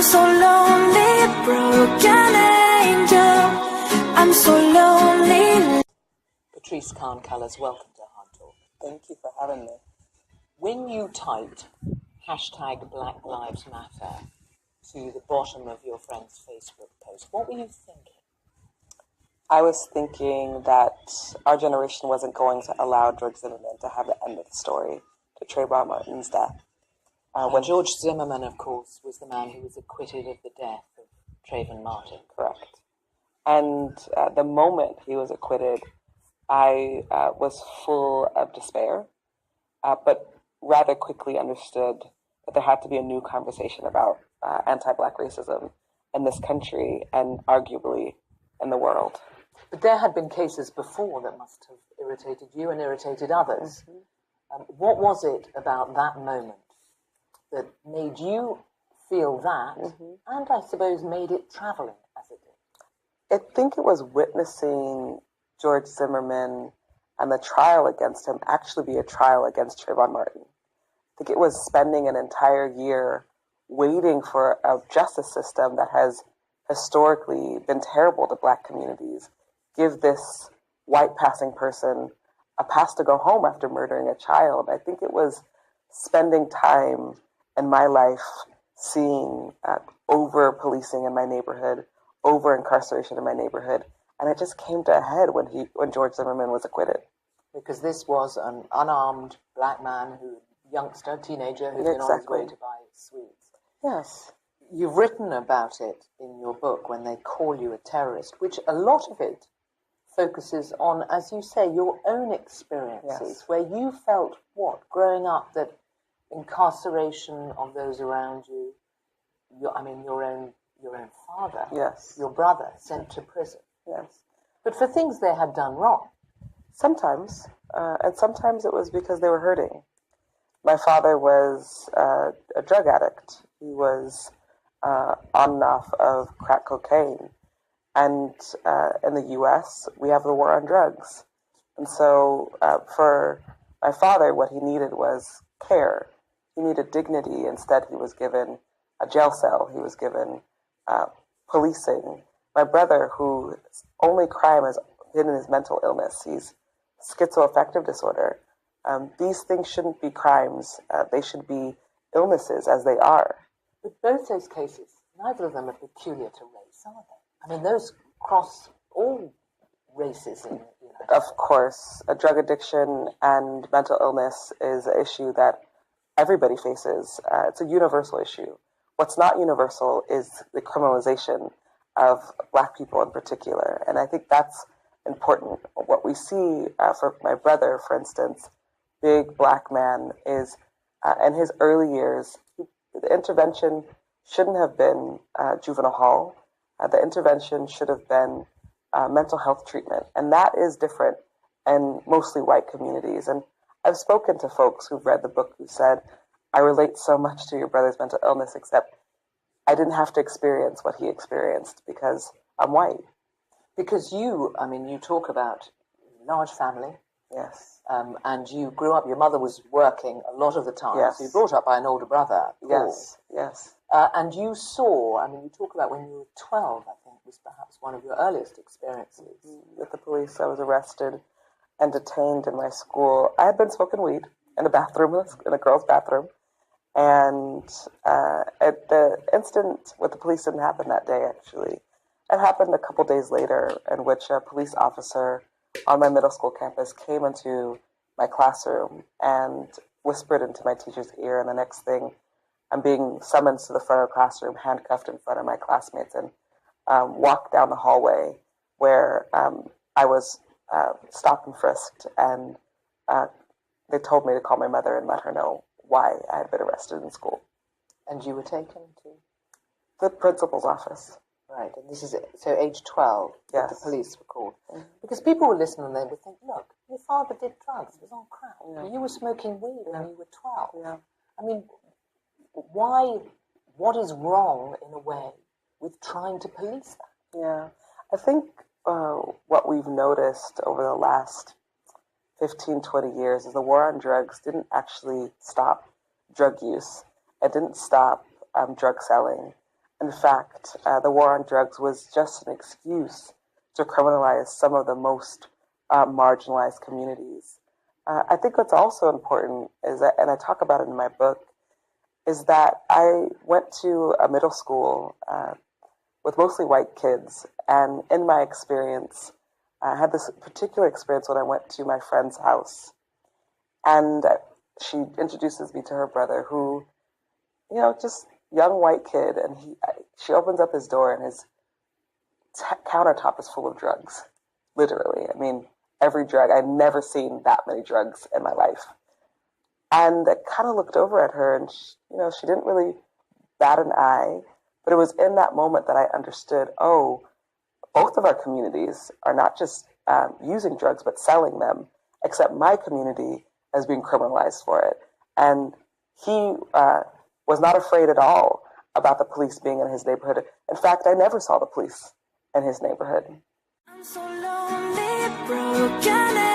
so lonely, broken angel. I'm so lonely. Patrisse Khan-Cullors, welcome to Hardtalk. Thank you for having me. When you typed hashtag Black Lives Matter to the bottom of your friend's Facebook post, what were you thinking? I was thinking that our generation wasn't going to allow George Zimmerman to have the end of the story to Trayvon Martin's death. George Zimmerman, of course, was the man who was acquitted of the death of Trayvon Martin. Correct. And the moment he was acquitted, I was full of despair, but rather quickly understood that there had to be a new conversation about anti-Black racism in this country and arguably in the world. But there had been cases before that must have irritated you and irritated others. Mm-hmm. What was it about that moment that made you feel that, mm-hmm. and I suppose made it travelling as it did? I think it was witnessing George Zimmerman and the trial against him actually be a trial against Trayvon Martin. I think it was spending an entire year waiting for a justice system that has historically been terrible to Black communities give this white passing person a pass to go home after murdering a child. I think it was spending time in my life seeing over-policing in my neighborhood, over-incarceration in my neighborhood, and it just came to a head when George Zimmerman was acquitted. Because this was an unarmed Black man, youngster, teenager, who'd been on his way to buy sweets. Yes. You've written about it in your book, When They Call You a Terrorist, which a lot of it focuses on, as you say, your own experiences, yes. Where you felt, growing up, that incarceration of those around you, your own father, yes. Your brother, sent to prison. Yes. But for things they had done wrong. Sometimes, and sometimes it was because they were hurting. My father was a drug addict. He was on and off of crack cocaine. And in the U.S., we have the war on drugs. And so for my father, what he needed was care. He needed dignity. Instead, he was given a jail cell. He was given policing. My brother, whose only crime has been his mental illness, he's schizoaffective disorder. These things shouldn't be crimes. They should be illnesses, as they are. But both those cases, neither of them are peculiar to race, are they? I mean, those cross all races in the United States. Of course. A drug addiction and mental illness is an issue that everybody faces. It's a universal issue. What's not universal is the criminalization of Black people in particular. And I think that's important. What we see for my brother, for instance, big Black man, is in his early years, the intervention shouldn't have been juvenile hall. The intervention should have been mental health treatment. And that is different in mostly white communities. And I've spoken to folks who've read the book who said, I relate so much to your brother's mental illness, except I didn't have to experience what he experienced because I'm white. Because you talk about large family. Yes. And you grew up, your mother was working a lot of the time. Yes. So you were brought up by an older brother, Paul. Yes, yes. And you saw, you talk about when you were 12, I think, was perhaps one of your earliest experiences. With the police, I was arrested and detained in my school. I had been smoking weed in a bathroom, in a girl's bathroom. And the incident with the police didn't happen that day, actually. It happened a couple days later, in which a police officer on my middle school campus came into my classroom and whispered into my teacher's ear, and the next thing, I'm being summoned to the front of the classroom, handcuffed in front of my classmates, and walked down the hallway where I was stopped and frisked, and they told me to call my mother and let her know why I had been arrested in school. And you were taken to? The principal's office. Right, and this is so age 12, yes. The police were called. Mm-hmm. Because people would listen and they would think, look, your father did drugs, he was on crack. Yeah. You were smoking weed when you were 12. Yeah. I mean, what is wrong, in a way, with trying to police that? Yeah, I think what we've noticed over the last 15, 20 years is the war on drugs didn't actually stop drug use. It didn't stop drug selling. in fact, the war on drugs was just an excuse to criminalize some of the most marginalized communities. I think what's also important is that, and I talk about it in my book, is that I went to a middle school with mostly white kids, and in my experience, I had this particular experience when I went to my friend's house, and she introduces me to her brother, who, just young white kid, and she opens up his door, and his countertop is full of drugs, literally. I mean, every drug. I'd never seen that many drugs in my life. And I kind of looked over at her, and she didn't really bat an eye, but it was in that moment that I understood, both of our communities are not just using drugs, but selling them, except my community is being criminalized for it. And he was not afraid at all about the police being in his neighborhood. In fact, I never saw the police in his neighborhood. I'm so lonely, broken.